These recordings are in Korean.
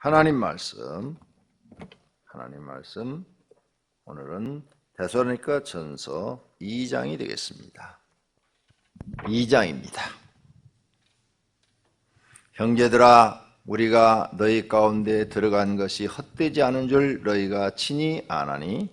하나님 말씀 오늘은 데살로니가 전서 2장이 되겠습니다. 2장입니다. 형제들아, 우리가 너희 가운데 들어간 것이 헛되지 않은 줄 너희가 친히 아나니,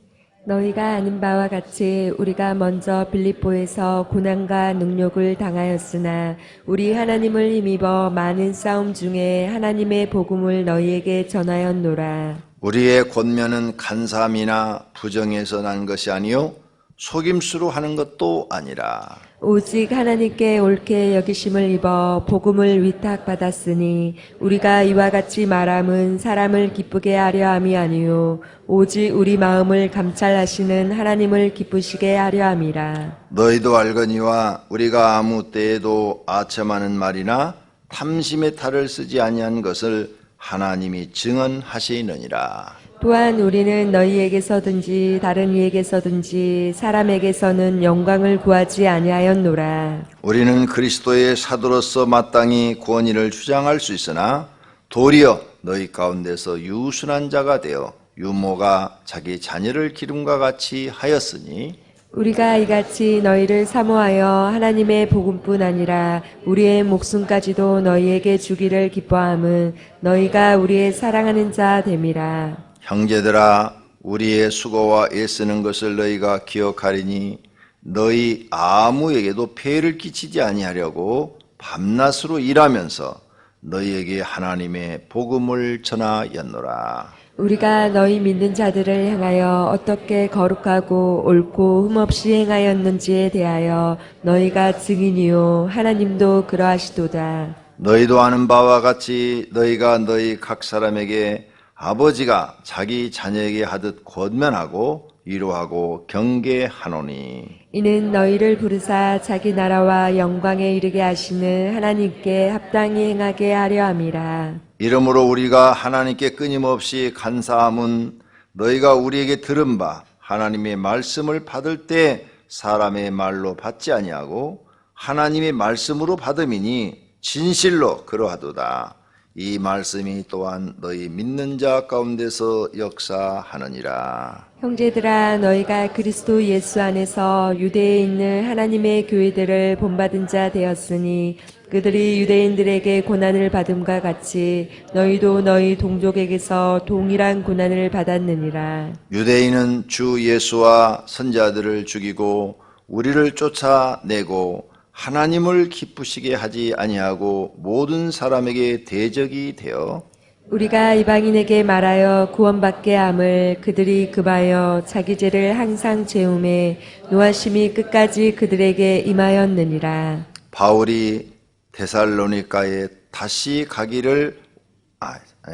너희가 아는 바와 같이 우리가 먼저 빌립보에서 고난과 능욕을 당하였으나 우리 하나님을 힘입어 많은 싸움 중에 하나님의 복음을 너희에게 전하였노라. 우리의 권면은 간사함이나 부정에서 난 것이 아니요 속임수로 하는 것도 아니라 오직 하나님께 옳게 여기심을 입어 복음을 위탁받았으니 우리가 이와 같이 말함은 사람을 기쁘게 하려 함이 아니요 오직 우리 마음을 감찰하시는 하나님을 기쁘시게 하려 함이라. 너희도 알거니와 우리가 아무 때에도 아첨하는 말이나 탐심의 탈을 쓰지 아니한 것을 하나님이 증언하시느니라. 또한 우리는 너희에게서든지 다른 이에게서든지 사람에게서는 영광을 구하지 아니하였노라. 우리는 그리스도의 사도로서 마땅히 권위를 주장할 수 있으나 도리어 너희 가운데서 유순한 자가 되어 유모가 자기 자녀를 기름과 같이 하였으니, 우리가 이같이 너희를 사모하여 하나님의 복음뿐 아니라 우리의 목숨까지도 너희에게 주기를 기뻐함은 너희가 우리의 사랑하는 자 됨이라. 형제들아, 우리의 수고와 애쓰는 것을 너희가 기억하리니 너희 아무에게도 폐를 끼치지 아니하려고 밤낮으로 일하면서 너희에게 하나님의 복음을 전하였노라. 우리가 너희 믿는 자들을 향하여 어떻게 거룩하고 옳고 흠없이 행하였는지에 대하여 너희가 증인이요 하나님도 그러하시도다. 너희도 아는 바와 같이 너희가 너희 각 사람에게 아버지가 자기 자녀에게 하듯 권면하고 위로하고 경계하노니, 이는 너희를 부르사 자기 나라와 영광에 이르게 하시는 하나님께 합당히 행하게 하려 함이라. 이러므로 우리가 하나님께 끊임없이 간사함은 너희가 우리에게 들은 바 하나님의 말씀을 받을 때 사람의 말로 받지 아니하고 하나님의 말씀으로 받음이니 진실로 그러하도다. 이 말씀이 또한 너희 믿는 자 가운데서 역사하느니라. 형제들아, 너희가 그리스도 예수 안에서 유대에 있는 하나님의 교회들을 본받은 자 되었으니 그들이 유대인들에게 고난을 받음과 같이 너희도 너희 동족에게서 동일한 고난을 받았느니라. 유대인은 주 예수와 선자들을 죽이고 우리를 쫓아내고 하나님을 기쁘시게 하지 아니하고 모든 사람에게 대적이 되어 우리가 이방인에게 말하여 구원받게 함을 그들이 급하여 자기 죄를 항상 재움에 노하심이 끝까지 그들에게 임하였느니라. 바울이 데살로니가에 다시 가기를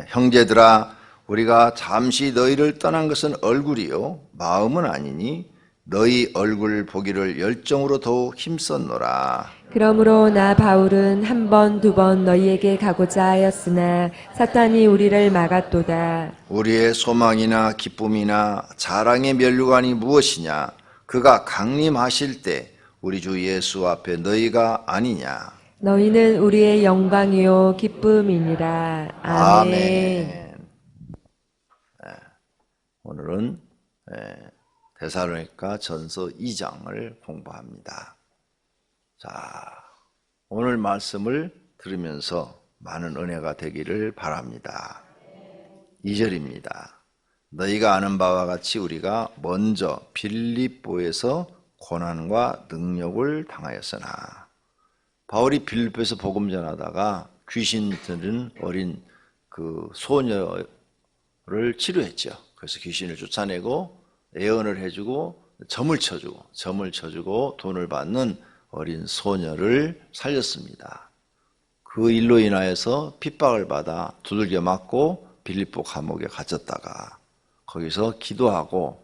형제들아, 우리가 잠시 너희를 떠난 것은 얼굴이요 마음은 아니니 너희 얼굴 보기를 열정으로 더욱 힘썼노라. 그러므로 나 바울은 한 번, 두 번 너희에게 가고자 하였으나 사탄이 우리를 막았도다. 우리의 소망이나 기쁨이나 자랑의 면류관이 무엇이냐? 그가 강림하실 때 우리 주 예수 앞에 너희가 아니냐? 너희는 우리의 영광이요 기쁨이니라. 아멘. 오늘은 데살로니가 전서 2장을 공부합니다. 자, 오늘 말씀을 들으면서 많은 은혜가 되기를 바랍니다. 2절입니다. 너희가 아는 바와 같이 우리가 먼저 빌립보에서 고난과 능욕을 당하였으나, 바울이 빌립보에서 복음 전하다가 귀신 들은 어린 그 소녀를 치료했죠. 그래서 귀신을 쫓아내고 애언을 해주고 점을 쳐주고 돈을 받는 어린 소녀를 살렸습니다. 그 일로 인하여서 핍박을 받아 두들겨 맞고 빌립보 감옥에 갇혔다가 거기서 기도하고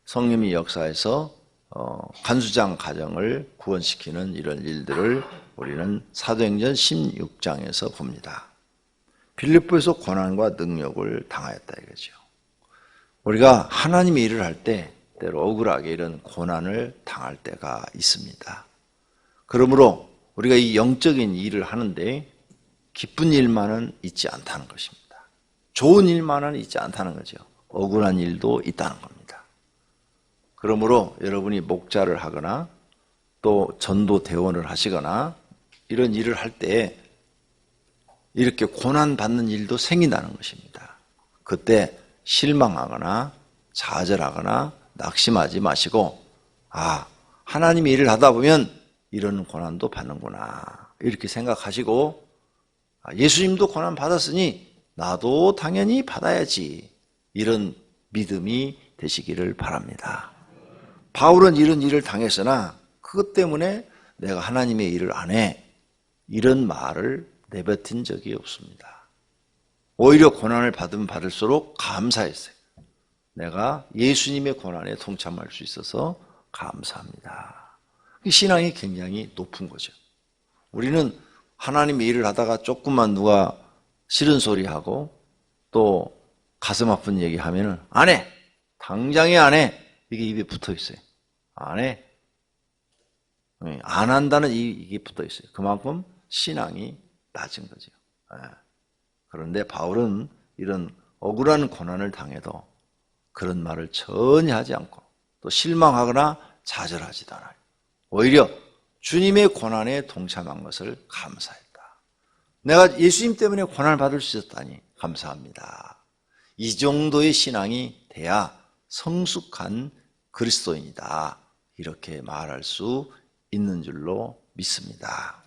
성령의 역사에서 간수장 가정을 구원시키는 이런 일들을 우리는 사도행전 16장에서 봅니다. 빌립보에서 고난과 능욕을 당하였다 이거죠. 우리가 하나님의 일을 할 때 때로 억울하게 이런 고난을 당할 때가 있습니다. 그러므로 우리가 이 영적인 일을 하는데 기쁜 일만은 있지 않다는 것입니다. 좋은 일만은 있지 않다는 거죠. 억울한 일도 있다는 겁니다. 그러므로 여러분이 목자를 하거나 또 전도 대원을 하시거나 이런 일을 할 때 이렇게 고난받는 일도 생긴다는 것입니다. 그때 실망하거나 좌절하거나 낙심하지 마시고 하나님이 일을 하다 보면 이런 고난도 받는구나 이렇게 생각하시고 예수님도 고난 받았으니 나도 당연히 받아야지 이런 믿음이 되시기를 바랍니다. 바울은 이런 일을 당했으나 그것 때문에 내가 하나님의 일을 안 해 이런 말을 내뱉은 적이 없습니다. 오히려 고난을 받으면 받을수록 감사했어요. 내가 예수님의 고난에 동참할 수 있어서 감사합니다. 신앙이 굉장히 높은 거죠. 우리는 하나님의 일을 하다가 조금만 누가 싫은 소리하고 또 가슴 아픈 얘기하면은 안 해! 당장에 안 해! 이게 입에 붙어 있어요. 안 해. 안 한다는 이게 붙어 있어요. 그만큼 신앙이 낮은 거죠. 그런데 바울은 이런 억울한 고난을 당해도 그런 말을 전혀 하지 않고 또 실망하거나 좌절하지도 않아요. 오히려 주님의 고난에 동참한 것을 감사했다. 내가 예수님 때문에 고난을 받을 수 있었다니 감사합니다. 이 정도의 신앙이 돼야 성숙한 그리스도인이다. 이렇게 말할 수 있는 줄로 믿습니다.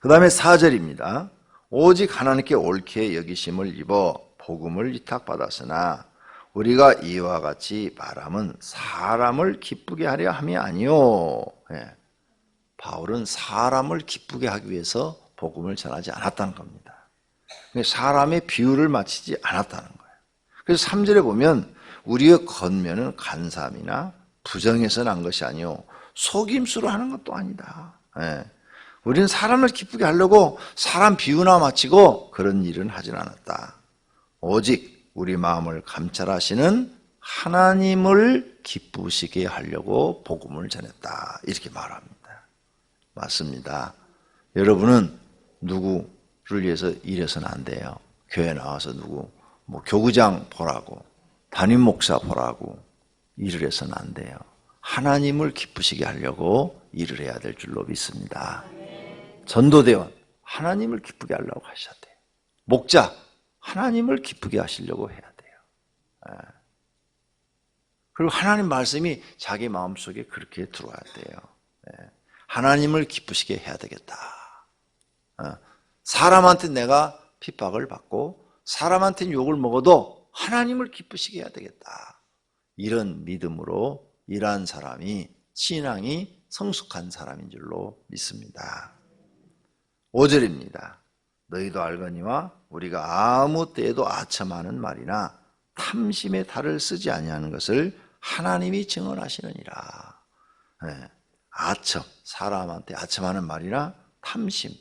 그 다음에 4절입니다. 오직 하나님께 옳게 여기심을 입어 복음을 위탁받았으나 우리가 이와 같이 말함은 사람을 기쁘게 하려 함이 아니요. 바울은 사람을 기쁘게 하기 위해서 복음을 전하지 않았다는 겁니다. 사람의 비유를 맞추지 않았다는 거예요. 그래서 3절에 보면 우리의 겉면은 간사함이나 부정해서 난 것이 아니요 속임수로 하는 것도 아니다. 우리는 사람을 기쁘게 하려고 사람 비유나 맞추고 그런 일은 하진 않았다. 오직 우리 마음을 감찰하시는 하나님을 기쁘시게 하려고 복음을 전했다. 이렇게 말합니다. 맞습니다. 여러분은 누구를 위해서 일해서는 안 돼요. 교회 나와서 누구 교구장 보라고 담임 목사 보라고 일을 해서는 안 돼요. 하나님을 기쁘시게 하려고 일을 해야 될 줄로 믿습니다. 전도대원 하나님을 기쁘게 하려고 하셔야 돼요. 목자 하나님을 기쁘게 하시려고 해야 돼요. 그리고 하나님 말씀이 자기 마음속에 그렇게 들어와야 돼요. 하나님을 기쁘시게 해야 되겠다. 사람한테 내가 핍박을 받고 사람한테 욕을 먹어도 하나님을 기쁘시게 해야 되겠다. 이런 믿음으로 일한 사람이 신앙이 성숙한 사람인 줄로 믿습니다. 5절입니다. 너희도 알거니와 우리가 아무 때에도 아첨하는 말이나 탐심의 탈을 쓰지 아니하는 것을 하나님이 증언하시느니라. 아첨, 사람한테 아첨하는 말이나 탐심,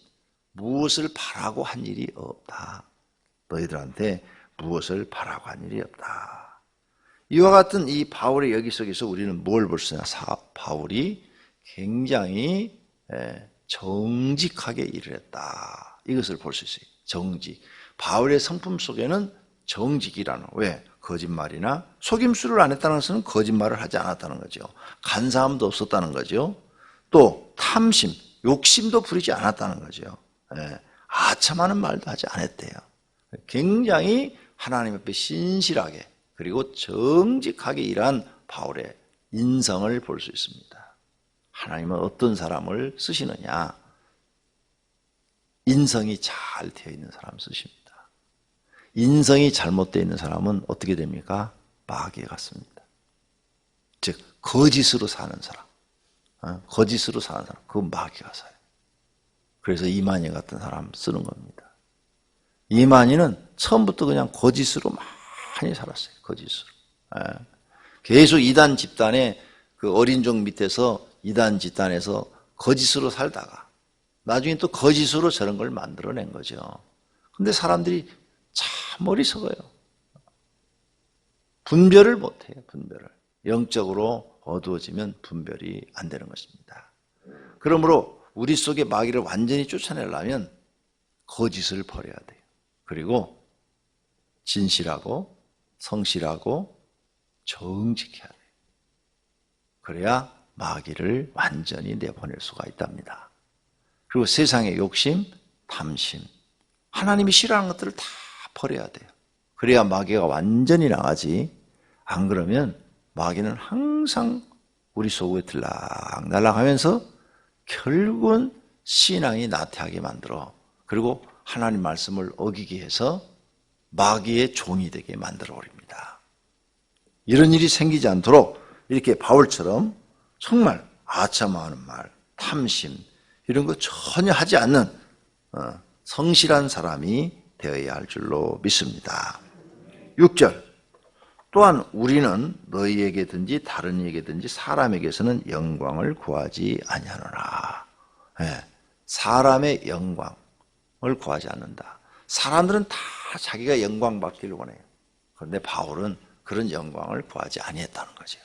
무엇을 바라고 한 일이 없다. 너희들한테 무엇을 바라고 한 일이 없다. 이와 같은 이 바울의 여기 속에서 우리는 뭘 볼 수 있냐? 바울이 굉장히 정직하게 일을 했다. 이것을 볼 수 있어요. 정직. 바울의 성품 속에는 정직이라는, 왜? 거짓말이나 속임수를 안 했다는 것은 거짓말을 하지 않았다는 거죠. 간사함도 없었다는 거죠. 또 탐심, 욕심도 부리지 않았다는 거죠. 아첨하는 말도 하지 않았대요. 굉장히 하나님 앞에 신실하게 그리고 정직하게 일한 바울의 인성을 볼 수 있습니다. 하나님은 어떤 사람을 쓰시느냐? 인성이 잘 되어 있는 사람 쓰십니다. 인성이 잘못되어 있는 사람은 어떻게 됩니까? 마귀 같습니다. 즉 거짓으로 사는 사람, 거짓으로 사는 사람, 그건 마귀가 사요. 그래서 이만희 같은 사람 쓰는 겁니다. 이만희는 처음부터 그냥 거짓으로 많이 살았어요. 거짓으로. 계속 이단 집단의 그 어린종 밑에서 이단 집단에서 거짓으로 살다가 나중에 또 거짓으로 저런 걸 만들어낸 거죠. 근데 사람들이 참 어리석어요. 분별을 못해요. 분별을. 영적으로 어두워지면 분별이 안 되는 것입니다. 그러므로 우리 속에 마귀를 완전히 쫓아내려면 거짓을 버려야 돼요. 그리고 진실하고 성실하고 정직해야 돼요. 그래야 마귀를 완전히 내보낼 수가 있답니다. 그리고 세상의 욕심, 탐심, 하나님이 싫어하는 것들을 다 버려야 돼요. 그래야 마귀가 완전히 나가지. 안 그러면 마귀는 항상 우리 속에 들락날락 하면서 결국은 신앙이 나태하게 만들어, 그리고 하나님 말씀을 어기게 해서 마귀의 종이 되게 만들어 버립니다. 이런 일이 생기지 않도록 이렇게 바울처럼 정말 아첨하는 말, 탐심 이런 거 전혀 하지 않는 성실한 사람이 되어야 할 줄로 믿습니다. 6절, 또한 우리는 너희에게든지 다른 이에게든지 사람에게서는 영광을 구하지 아니하노라. 사람의 영광을 구하지 않는다. 사람들은 다 자기가 영광 받기를 원해요. 그런데 바울은 그런 영광을 구하지 아니했다는 거죠.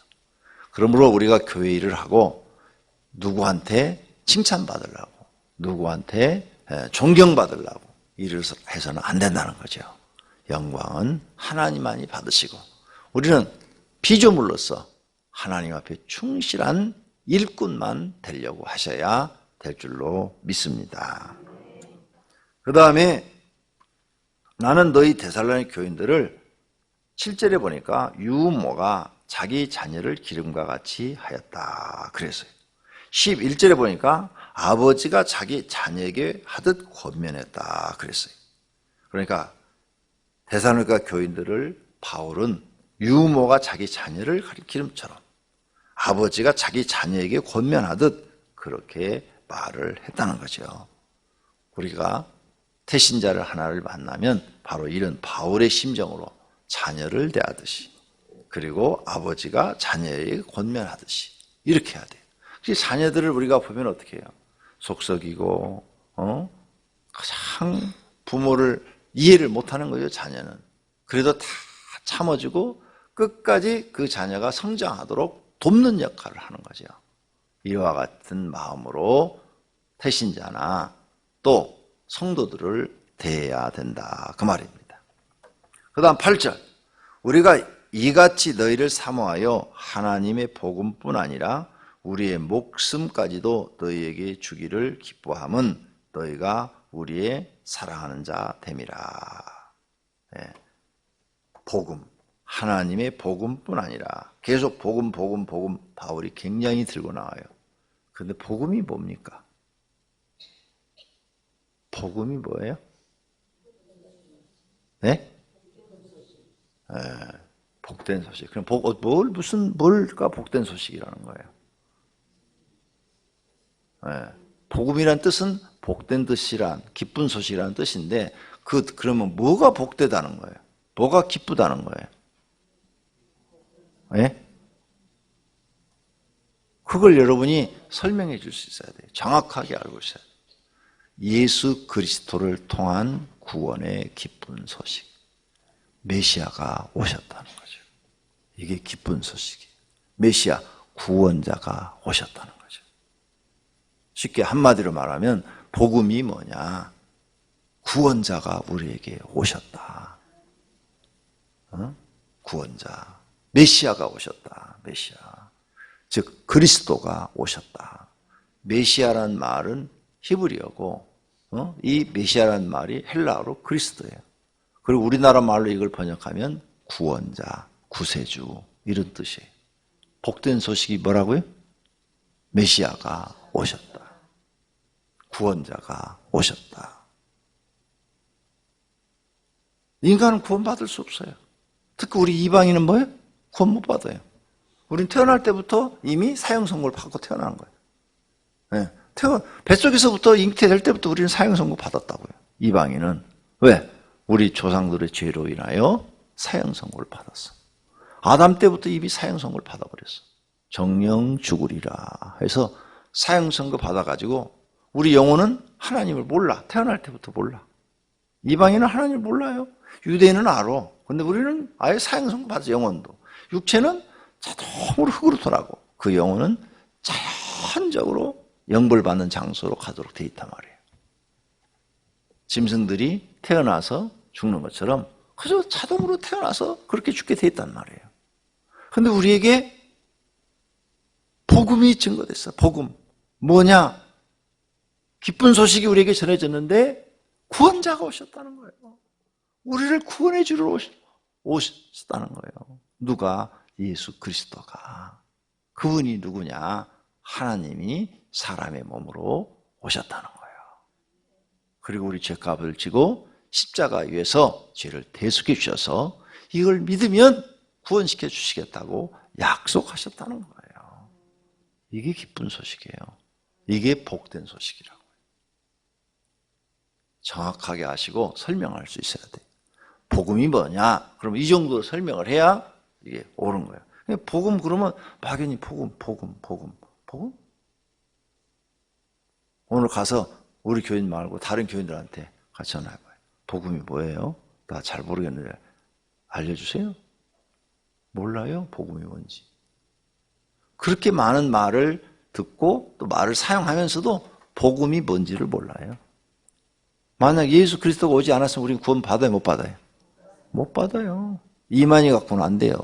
그러므로 우리가 교회 일을 하고 누구한테 칭찬받으려고, 누구한테 존경받으려고 일을 해서는 안 된다는 거죠. 영광은 하나님만이 받으시고 우리는 피조물로서 하나님 앞에 충실한 일꾼만 되려고 하셔야 될 줄로 믿습니다. 그 다음에 나는 너희 데살로니가 교인들을 7절에 보니까 유모가 자기 자녀를 기름과 같이 하였다 그랬어요. 11절에 보니까 아버지가 자기 자녀에게 하듯 권면했다 그랬어요. 그러니까 데살로니가 교인들을 바울은 유모가 자기 자녀를 기름처럼 아버지가 자기 자녀에게 권면하듯 그렇게 말을 했다는 거죠. 우리가 태신자를 하나를 만나면 바로 이런 바울의 심정으로 자녀를 대하듯이, 그리고 아버지가 자녀에게 권면하듯이 이렇게 해야 돼요. 자녀들을 우리가 보면 어떻게 해요? 속썩이고 가장 부모를 이해를 못하는 거죠. 자녀는. 그래도 다 참아주고 끝까지 그 자녀가 성장하도록 돕는 역할을 하는 거죠. 이와 같은 마음으로 태신자나 또 성도들을 대해야 된다 그 말입니다. 그 다음 8절, 우리가 이같이 너희를 사모하여 하나님의 복음뿐 아니라 우리의 목숨까지도 너희에게 주기를 기뻐함은 너희가 우리의 사랑하는 자 됨이라. 복음, 하나님의 복음뿐 아니라 계속 복음 바울이 굉장히 들고 나와요. 그런데 복음이 뭡니까? 복음이 뭐예요? 네? 복된 소식. 그럼 뭘까 복된 소식이라는 거예요? 복음이란 뜻은 복된 뜻이란, 기쁜 소식이라는 뜻인데 그러면 뭐가 복되다는 거예요? 뭐가 기쁘다는 거예요? 그걸 여러분이 설명해 줄 수 있어야 돼요. 정확하게 알고 있어야 돼요. 예수 그리스도를 통한 구원의 기쁜 소식. 메시아가 오셨다는 거죠. 이게 기쁜 소식이에요. 메시아, 구원자가 오셨다는 거죠. 쉽게 한마디로 말하면 복음이 뭐냐? 구원자가 우리에게 오셨다. 구원자. 메시아가 오셨다. 메시아. 즉 그리스도가 오셨다. 메시아란 말은 히브리어고 이 메시아란 말이 헬라어로 그리스도예요. 그리고 우리나라 말로 이걸 번역하면 구원자, 구세주 이런 뜻이에요. 복된 소식이 뭐라고요? 메시아가 오셨다. 구원자가 오셨다. 인간은 구원받을 수 없어요. 특히 우리 이방인은 뭐예요? 구원 못 받아요. 우리는 태어날 때부터 이미 사형 선고를 받고 태어난 거예요. 뱃속에서부터 잉태될 때부터 우리는 사형 선고 받았다고요. 이방인은. 왜? 우리 조상들의 죄로 인하여 사형 선고를 받았어. 아담 때부터 이미 사형 선고를 받아버렸어. 정령 죽으리라 해서 사형 선고 받아가지고 우리 영혼은 하나님을 몰라. 태어날 때부터 몰라. 이방인은 하나님을 몰라요. 유대인은 알아. 근데 우리는 아예 사형 선고 받았어. 영혼도. 육체는 자동으로 흙으로 돌아가고 그 영혼은 자연적으로 영벌받는 장소로 가도록 돼 있단 말이에요. 짐승들이 태어나서 죽는 것처럼 그저 자동으로 태어나서 그렇게 죽게 돼 있단 말이에요. 그런데 우리에게 복음이 증거됐어. 복음. 뭐냐? 기쁜 소식이 우리에게 전해졌는데 구원자가 오셨다는 거예요. 우리를 구원해 주러 오셨다는 거예요. 누가? 예수 그리스도가. 그분이 누구냐? 하나님이 사람의 몸으로 오셨다는 거예요. 그리고 우리 죄값을 지고 십자가 위에서 죄를 대속해 주셔서 이걸 믿으면 구원시켜 주시겠다고 약속하셨다는 거예요. 이게 기쁜 소식이에요. 이게 복된 소식이라고요. 정확하게 아시고 설명할 수 있어야 돼요. 복음이 뭐냐? 그럼 이 정도로 설명을 해야 이게 옳은 거예요. 복음 그러면 막연히 복음. 오늘 가서 우리 교인 말고 다른 교인들한테 같이 전화해봐요. 복음이 뭐예요? 나 잘 모르겠는데 알려주세요. 몰라요? 복음이 뭔지. 그렇게 많은 말을 듣고 또 말을 사용하면서도 복음이 뭔지를 몰라요. 만약 예수 그리스도가 오지 않았으면 우리는 구원 받아요? 못 받아요? 못 받아요. 이만희 갖고는 안 돼요.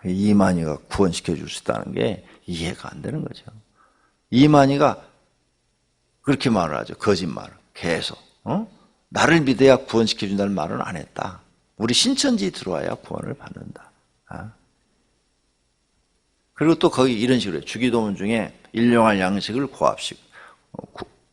이만희가 구원시켜 줄 수 있다는 게 이해가 안 되는 거죠. 이만희가 그렇게 말을 하죠. 거짓말을 계속. 나를 믿어야 구원시켜 준다는 말은 안 했다. 우리 신천지 들어와야 구원을 받는다. 그리고 또 거기 이런 식으로 해요. 주기도문 중에 일용할 양식을 구합시고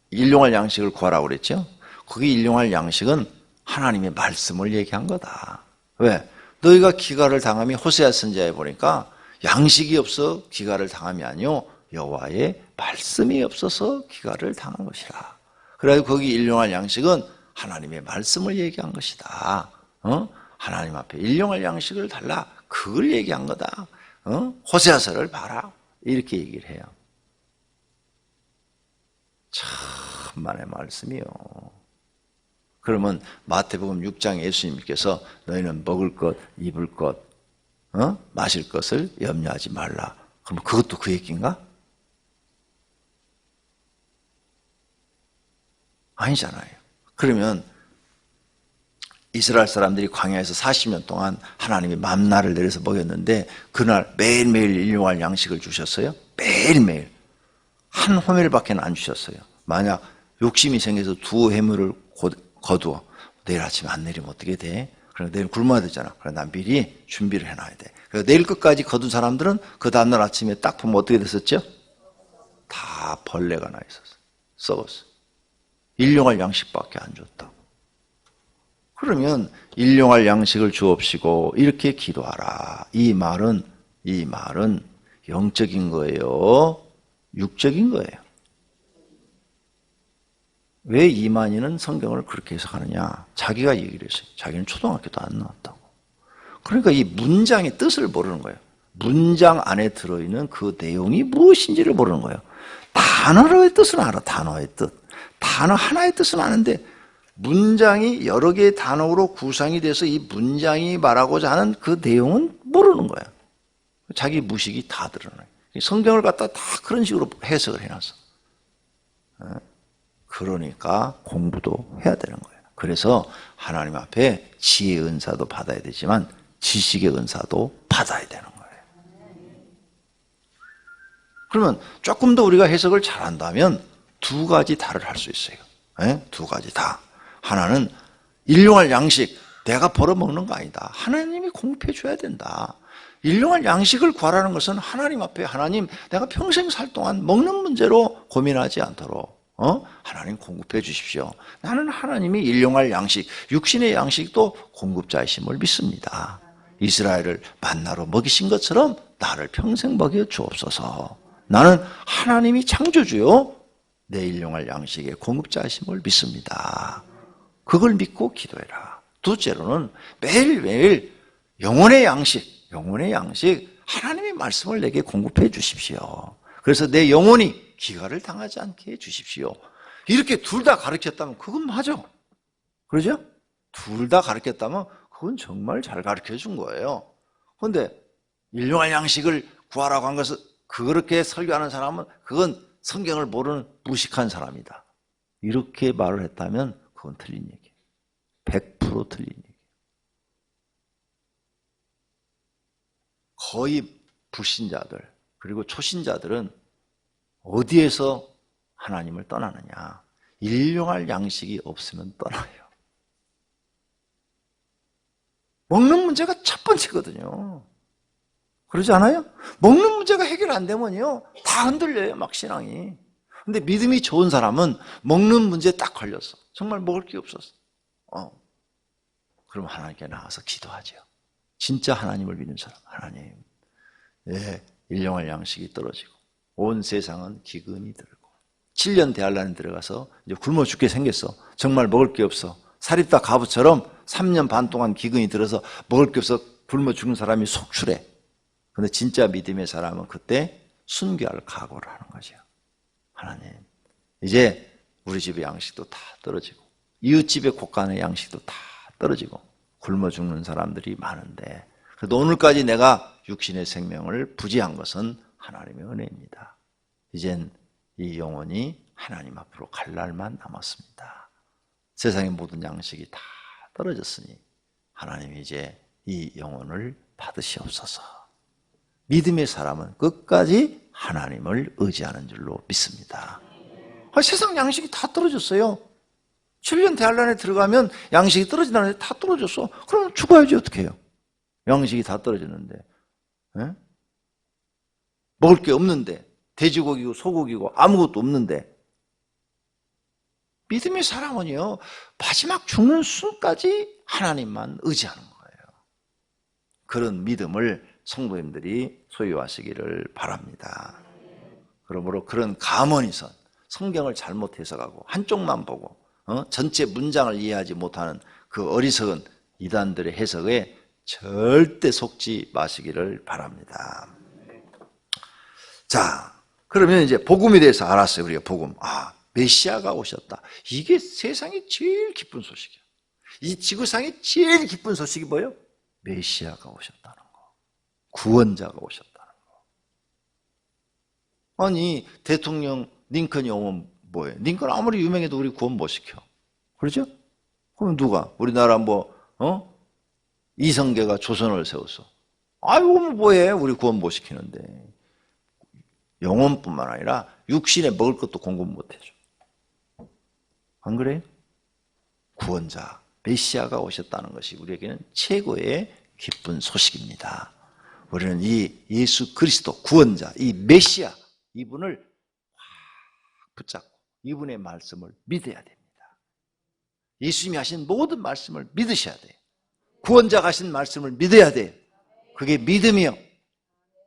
일용할 양식을 구하라고 그랬죠. 거기 일용할 양식은 하나님의 말씀을 얘기한 거다. 왜? 너희가 기갈을 당함이 호세아 선지자에 보니까 양식이 없어 기갈을 당함이 아니요 여호와의 말씀이 없어서 기갈을 당한 것이라. 그래서 거기 일용할 양식은 하나님의 말씀을 얘기한 것이다. 하나님 앞에 일용할 양식을 달라. 그걸 얘기한 거다. 호세아서를 봐라. 이렇게 얘기를 해요. 천만의 말씀이요. 그러면 마태복음 6장 예수님께서 너희는 먹을 것, 입을 것, 마실 것을 염려하지 말라. 그럼 그것도 그 얘기인가? 아니잖아요. 그러면 이스라엘 사람들이 광야에서 40년 동안 하나님이 만나를 내려서 먹였는데 그날 매일매일 일용할 양식을 주셨어요? 매일매일. 한 호멜밖에 안 주셨어요. 만약 욕심이 생겨서 두 해물을 거두어 내일 아침에 안 내리면 어떻게 돼? 그래 내일 굶어야 되잖아. 그래 난 미리 준비를 해놔야 돼. 그래서 내일 끝까지 거둔 사람들은 그 다음날 아침에 딱 보면 어떻게 됐었죠? 다 벌레가 나 있었어. 썩었어. 일용할 양식밖에 안 줬다고. 그러면 일용할 양식을 주옵시고 이렇게 기도하라. 이 말은 영적인 거예요? 육적인 거예요? 왜 이만희는 성경을 그렇게 해석하느냐? 자기가 얘기를 했어요. 자기는 초등학교도 안 나왔다고. 그러니까 이 문장의 뜻을 모르는 거예요. 문장 안에 들어있는 그 내용이 무엇인지를 모르는 거예요. 단어의 뜻은 알아. 단어의 뜻. 단어 하나의 뜻은 아는데 문장이 여러 개의 단어로 구성이 돼서 이 문장이 말하고자 하는 그 내용은 모르는 거예요. 자기 무식이 다 드러나요. 성경을 갖다 다 그런 식으로 해석을 해놨어. 그러니까 공부도 해야 되는 거예요. 그래서 하나님 앞에 지혜의 은사도 받아야 되지만 지식의 은사도 받아야 되는 거예요. 그러면 조금 더 우리가 해석을 잘한다면 두 가지 다를 할 수 있어요. 두 가지 다. 하나는 일용할 양식, 내가 벌어먹는 거 아니다. 하나님이 공급해 줘야 된다. 일용할 양식을 구하라는 것은 하나님 앞에 하나님 내가 평생 살 동안 먹는 문제로 고민하지 않도록 하나님 공급해 주십시오. 나는 하나님이 일용할 양식, 육신의 양식도 공급자이심을 믿습니다. 이스라엘을 만나로 먹이신 것처럼 나를 평생 먹여 주옵소서. 나는 하나님이 창조주요 내 일용할 양식의 공급자이심을 믿습니다. 그걸 믿고 기도해라. 둘째로는 매일매일 영혼의 양식 하나님의 말씀을 내게 공급해 주십시오. 그래서 내 영혼이 기갈을 당하지 않게 해 주십시오. 이렇게 둘 다 가르쳤다면 그건 맞아. 그러죠? 둘 다 가르쳤다면 그건 정말 잘 가르쳐 준 거예요. 그런데 일용할 양식을 구하라고 한 것은 그렇게 설교하는 사람은 그건 성경을 모르는 무식한 사람이다. 이렇게 말을 했다면 그건 틀린 얘기예요. 100% 틀린 얘기예요. 거의 불신자들 그리고 초신자들은 어디에서 하나님을 떠나느냐? 일용할 양식이 없으면 떠나요. 먹는 문제가 첫 번째거든요. 그러지 않아요? 먹는 문제가 해결 안 되면요 다 흔들려요, 막 신앙이. 근데 믿음이 좋은 사람은 먹는 문제에 딱 걸렸어. 정말 먹을 게 없었어. 그럼 하나님께 나와서 기도하죠. 진짜 하나님을 믿는 사람, 하나님, 일용할 양식이 떨어지고 온 세상은 기근이 들고 7년 대환란에 들어가서 이제 굶어 죽게 생겼어. 정말 먹을 게 없어. 사립다 가부처럼 3년 반 동안 기근이 들어서 먹을 게 없어 굶어 죽는 사람이 속출해. 근데 진짜 믿음의 사람은 그때 순교할 각오를 하는 거죠. 하나님, 이제 우리 집의 양식도 다 떨어지고 이웃집의 곳간의 양식도 다 떨어지고 굶어 죽는 사람들이 많은데 그래도 오늘까지 내가 육신의 생명을 부지한 것은 하나님의 은혜입니다. 이젠 이 영혼이 하나님 앞으로 갈 날만 남았습니다. 세상의 모든 양식이 다 떨어졌으니 하나님이 이제 이 영혼을 받으시옵소서. 믿음의 사람은 끝까지 하나님을 의지하는 줄로 믿습니다. 세상 양식이 다 떨어졌어요. 7년 대환란에 들어가면 양식이 떨어진다는데 다 떨어졌어. 그럼 죽어야지 어떻게 해요? 양식이 다 떨어졌는데 먹을 게 없는데 돼지고기고 소고기고 아무것도 없는데 믿음의 사람은요 마지막 죽는 순까지 하나님만 의지하는 거예요. 그런 믿음을 성도님들이 소유하시기를 바랍니다. 그러므로 그런 가문이선 성경을 잘못 해석하고 한쪽만 보고 전체 문장을 이해하지 못하는 그 어리석은 이단들의 해석에 절대 속지 마시기를 바랍니다. 자, 그러면 이제 복음에 대해서 알았어요. 우리가 복음. 메시아가 오셨다. 이게 세상에 제일 기쁜 소식이야. 이 지구상에 제일 기쁜 소식이 뭐예요? 메시아가 오셨다는 거. 구원자가 오셨다는 거. 아니, 대통령 링컨이 오면 뭐예요? 링컨 아무리 유명해도 우리 구원 못 시켜. 그렇죠? 그럼 누가? 우리나라 이성계가 조선을 세웠어. 아이고, 뭐해? 우리 구원 못 시키는데. 영혼뿐만 아니라 육신에 먹을 것도 공급 못 해줘. 안 그래요? 구원자, 메시아가 오셨다는 것이 우리에게는 최고의 기쁜 소식입니다. 우리는 이 예수 그리스도 구원자, 이 메시아, 이분을 확 붙잡고 이분의 말씀을 믿어야 됩니다. 예수님이 하신 모든 말씀을 믿으셔야 돼요. 구원자가 하신 말씀을 믿어야 돼요. 그게 믿음이요.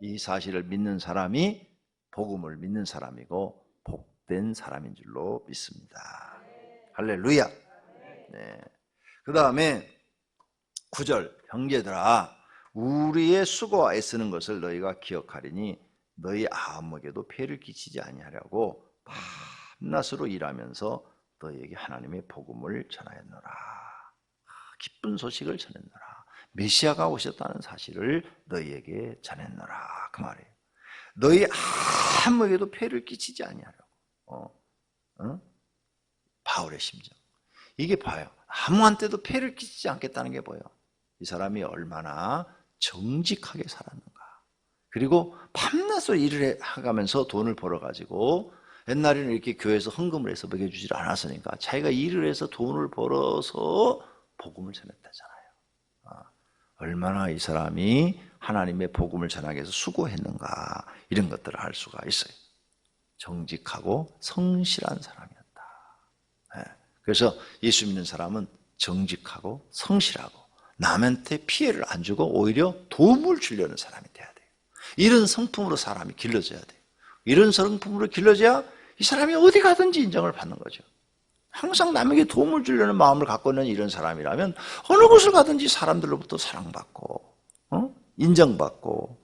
이 사실을 믿는 사람이 복음을 믿는 사람이고 복된 사람인 줄로 믿습니다. 할렐루야. 네. 그 다음에 9절, 형제들아 우리의 수고와 애쓰는 것을 너희가 기억하리니 너희 아무에게도 폐를 끼치지 아니하려고 밤낮으로 일하면서 너희에게 하나님의 복음을 전하였노라. 기쁜 소식을 전했노라. 메시아가 오셨다는 사실을 너희에게 전했노라. 그 말이에요. 너희 아무에게도 폐를 끼치지 아니하려고. 바울의 심정. 이게 봐요. 아무한테도 폐를 끼치지 않겠다는 게 뭐예요? 이 사람이 얼마나 정직하게 살았는가. 그리고 밤낮으로 일을 해가면서 돈을 벌어가지고 옛날에는 이렇게 교회에서 헌금을 해서 먹여주질 않았으니까 자기가 일을 해서 돈을 벌어서 복음을 전했다잖아요. 얼마나 이 사람이 하나님의 복음을 전하기 위해서 수고했는가 이런 것들을 알 수가 있어요. 정직하고 성실한 사람이었다. 그래서 예수 믿는 사람은 정직하고 성실하고 남한테 피해를 안 주고 오히려 도움을 주려는 사람이 돼야 돼요. 이런 성품으로 사람이 길러져야 돼요. 이런 성품으로 길러져야 이 사람이 어디 가든지 인정을 받는 거죠. 항상 남에게 도움을 주려는 마음을 갖고 있는 이런 사람이라면 어느 곳을 가든지 사람들로부터 사랑받고 인정받고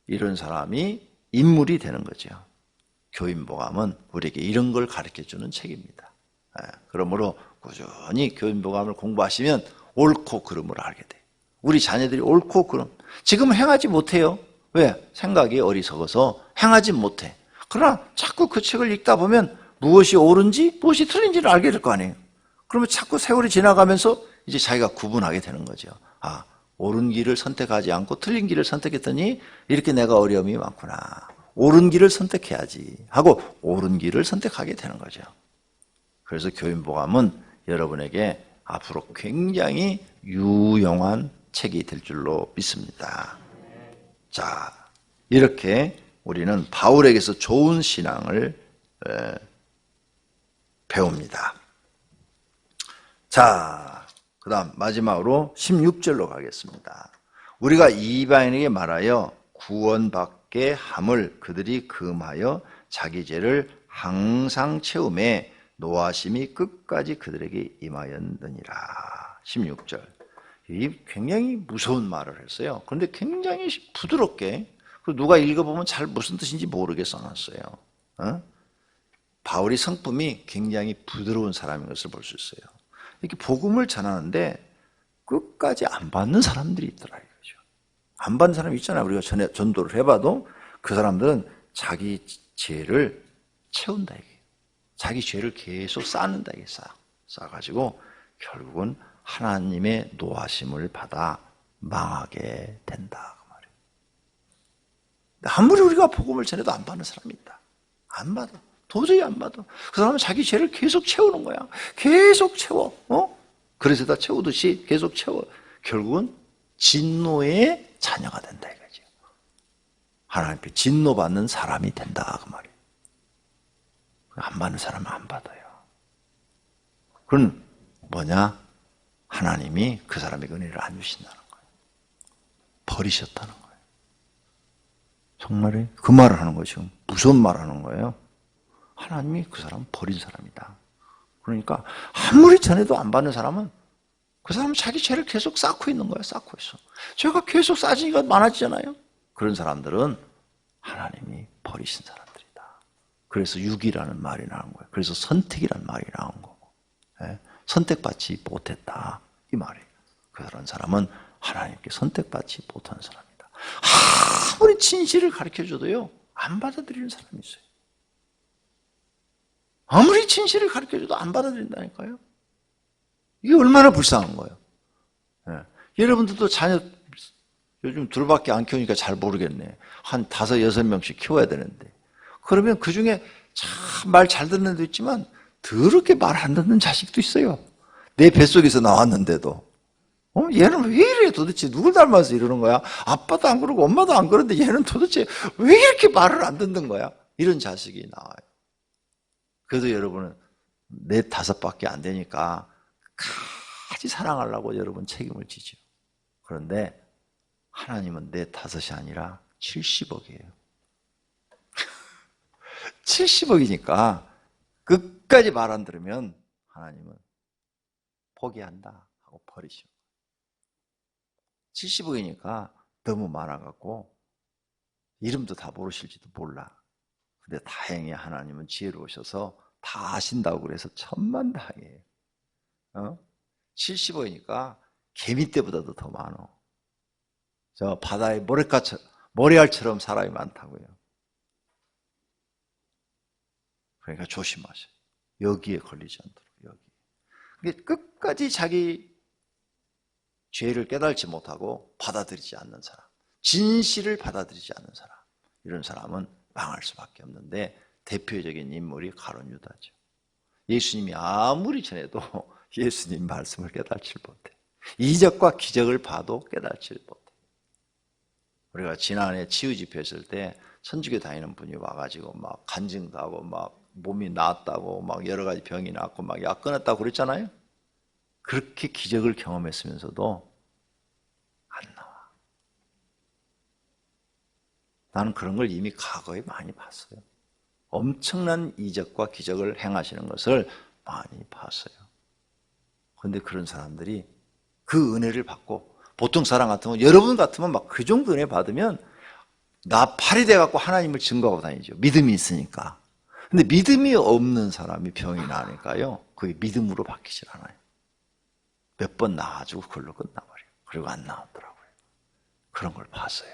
이런 사람이 인물이 되는 거죠. 교인복음은 우리에게 이런 걸 가르쳐주는 책입니다. 그러므로 꾸준히 교인복음을 공부하시면 옳고 그름을 알게 돼요. 우리 자녀들이 옳고 그름 지금 행하지 못해요. 왜? 생각이 어리석어서 행하지 못해. 그러나 자꾸 그 책을 읽다 보면 무엇이 옳은지 무엇이 틀린지를 알게 될 거 아니에요. 그러면 자꾸 세월이 지나가면서 이제 자기가 구분하게 되는 거죠. 아, 옳은 길을 선택하지 않고 틀린 길을 선택했더니 이렇게 내가 어려움이 많구나. 옳은 길을 선택해야지 하고 옳은 길을 선택하게 되는 거죠. 그래서 교인복음은 여러분에게 앞으로 굉장히 유용한 책이 될 줄로 믿습니다. 자, 이렇게 우리는 바울에게서 좋은 신앙을 배웁니다. 자, 그 다음 마지막으로 16절로 가겠습니다. 우리가 이방인에게 말하여 구원받게 함을 그들이 금하여 자기 죄를 항상 채우매 노하심이 끝까지 그들에게 임하였느니라. 16절. 이 굉장히 무서운 말을 했어요. 그런데 굉장히 부드럽게, 누가 읽어보면 잘 무슨 뜻인지 모르게 써놨어요. 바울이 성품이 굉장히 부드러운 사람인 것을 볼 수 있어요. 이렇게 복음을 전하는데 끝까지 안 받는 사람들이 있더라 이거죠. 안 받는 사람이 있잖아요. 우리가 전도를 해봐도 그 사람들은 자기 죄를 채운다 이게. 자기 죄를 계속 쌓는다 이게 쌓아가지고 결국은 하나님의 노하심을 받아 망하게 된다 그 말이에요. 아무리 우리가 복음을 전해도 안 받는 사람이 있다. 안 받아. 도저히 안 받아. 그 사람은 자기 죄를 계속 채우는 거야. 계속 채워. 그래서 다 채우듯이 계속 채워. 결국은 진노의 자녀가 된다 이거죠. 하나님께 진노받는 사람이 된다 그 말이에요. 안 받는 사람은 안 받아요. 그건 뭐냐? 하나님이 그 사람에게 은혜를 안 주신다는 거예요. 버리셨다는 거예요. 정말에 그 말을 하는 거예요. 지금 무서운 말을 하는 거예요. 하나님이 그 사람은 버린 사람이다. 그러니까 아무리 전해도 안 받는 사람은 그 사람은 자기 죄를 계속 쌓고 있는 거야. 쌓고 있어. 죄가 계속 쌓이니까 많아지잖아요. 그런 사람들은 하나님이 버리신 사람들이다. 그래서 육이라는 말이 나온 거예요. 그래서 선택이라는 말이 나온 거고. 선택받지 못했다. 이 말이에요. 그런 사람은 하나님께 선택받지 못한 사람이다. 아무리 진실을 가르쳐줘도요. 안 받아들이는 사람이 있어요. 아무리 진실을 가르쳐줘도 안 받아들인다니까요. 이게 얼마나 불쌍한 거예요. 여러분들도 자녀 요즘 둘밖에 안 키우니까 잘 모르겠네. 한 5, 6명씩 키워야 되는데. 그러면 그 중에 참 말 잘 듣는 애도 있지만 더럽게 말 안 듣는 자식도 있어요. 내 뱃속에서 나왔는데도. 얘는 왜 이래 도대체 누굴 닮아서 이러는 거야? 아빠도 안 그러고 엄마도 안 그러는데 얘는 도대체 왜 이렇게 말을 안 듣는 거야? 이런 자식이 나와요. 그래도 여러분은 4, 5밖에 안 되니까 같이 사랑하려고 여러분 책임을 지죠. 그런데 하나님은 4, 5이 아니라 70억이에요. 70억이니까 끝까지 말 안 들으면 하나님은 포기한다 하고 버리시오. 70억이니까 너무 많아갖고 이름도 다 모르실지도 몰라. 근데 다행히 하나님은 지혜로우셔서 다 아신다고 그래서 천만다행이에요. 70억이니까 개미떼보다도 더 많어. 저 바다에 모래알처럼 사람이 많다고요. 그러니까 조심하세요. 여기에 걸리지 않도록. 여기. 끝까지 자기 죄를 깨달지 못하고 받아들이지 않는 사람, 진실을 받아들이지 않는 사람, 이런 사람은 망할 수밖에 없는데 대표적인 인물이 가룟 유다죠. 예수님이 아무리 전해도 예수님 말씀을 깨달지 못해. 이적과 기적을 봐도 깨달지 못해. 우리가 지난해 치유집회 했을 때 천주교 다니는 분이 와가지고 막 간증도 하고 막 몸이 나았다고 막 여러 가지 병이 나았고 막 약 끊었다고 그랬잖아요. 그렇게 기적을 경험했으면서도 안 나와. 나는 그런 걸 이미 과거에 많이 봤어요. 엄청난 이적과 기적을 행하시는 것을 많이 봤어요. 그런데 그런 사람들이 그 은혜를 받고, 보통 사람 같으면, 여러분 같으면 막 그 정도 은혜 받으면 나팔이 돼갖고 하나님을 증거하고 다니죠. 믿음이 있으니까. 근데 믿음이 없는 사람이 병이 나니까요, 그게 믿음으로 바뀌질 않아요. 몇 번 나와가지고 그걸로 끝나버려요. 그리고 안 나오더라고요. 그런 걸 봤어요.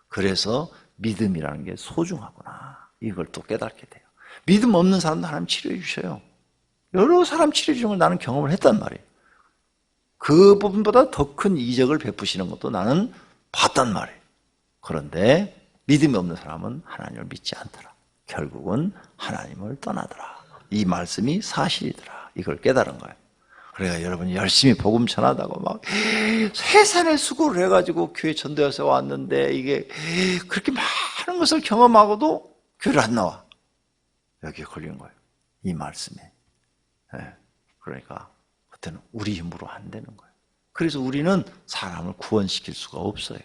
그래서 믿음이라는 게 소중하구나. 이걸 또 깨닫게 돼요. 믿음 없는 사람도 하나님 치료해 주셔요. 여러 사람 치료해 주는 걸 나는 경험을 했단 말이에요. 그 부분보다 더 큰 이적을 베푸시는 것도 나는 봤단 말이에요. 그런데 믿음이 없는 사람은 하나님을 믿지 않더라. 결국은 하나님을 떠나더라. 이 말씀이 사실이더라. 이걸 깨달은 거예요. 그러니까 여러분이 열심히 복음 전하다고 막 세상에 수고를 해가지고 교회 전도해서 왔는데 이게 그렇게 많은 것을 경험하고도 교회를 안 나와. 여기에 걸리는 거예요. 이 말씀에. 그러니까 그때는 우리 힘으로 안 되는 거예요. 그래서 우리는 사람을 구원시킬 수가 없어요.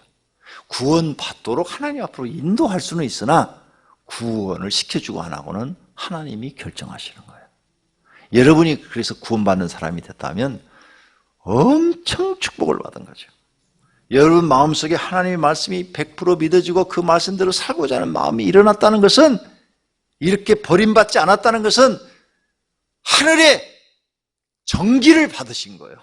구원받도록 하나님 앞으로 인도할 수는 있으나 구원을 시켜주고 안 하고는 하나님이 결정하시는 거예요. 여러분이 그래서 구원받는 사람이 됐다면 엄청 축복을 받은 거죠. 여러분 마음속에 하나님의 말씀이 100% 믿어지고 그 말씀대로 살고자 하는 마음이 일어났다는 것은, 이렇게 버림받지 않았다는 것은 하늘의 정기를 받으신 거예요.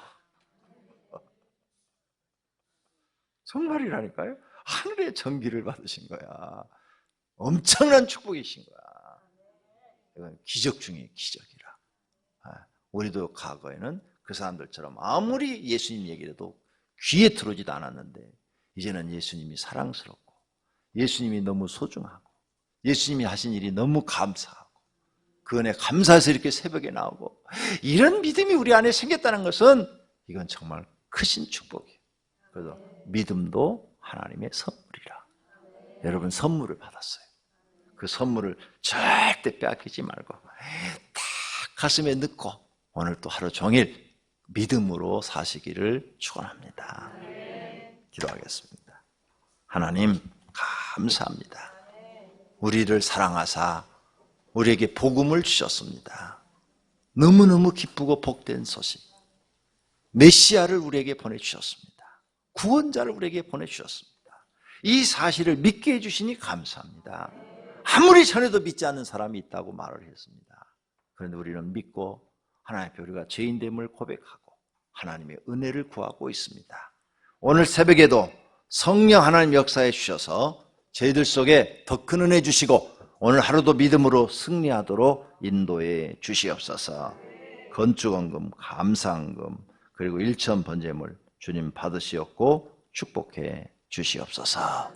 정말이라니까요. 하늘의 정기를 받으신 거야. 엄청난 축복이신 거야. 이건 기적 중에 기적이라. 우리도 과거에는 그 사람들처럼 아무리 예수님 얘기를 해도 귀에 들어오지도 않았는데 이제는 예수님이 사랑스럽고 예수님이 너무 소중하고 예수님이 하신 일이 너무 감사하고 그 은혜 감사해서 이렇게 새벽에 나오고 이런 믿음이 우리 안에 생겼다는 것은 이건 정말 크신 축복이에요. 그래서 믿음도 하나님의 선물이라. 여러분 선물을 받았어요. 그 선물을 절대 빼앗기지 말고 딱 가슴에 넣고 오늘 또 하루 종일 믿음으로 사시기를 축원합니다. 기도하겠습니다. 하나님 감사합니다. 우리를 사랑하사 우리에게 복음을 주셨습니다. 너무너무 기쁘고 복된 소식, 메시아를 우리에게 보내주셨습니다. 구원자를 우리에게 보내주셨습니다. 이 사실을 믿게 해주시니 감사합니다. 아무리 전에도 믿지 않는 사람이 있다고 말을 했습니다. 그런데 우리는 믿고 하나님 앞에 우리가 죄인됨을 고백하고 하나님의 은혜를 구하고 있습니다. 오늘 새벽에도 성령 하나님 역사해 주셔서 저희들 속에 더 큰 은혜 주시고 오늘 하루도 믿음으로 승리하도록 인도해 주시옵소서. 건축원금, 감사원금 그리고 일천 번제물 주님 받으시옵고 축복해 주시옵소서.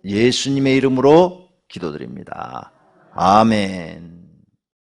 예수님의 이름으로 기도드립니다. 아멘.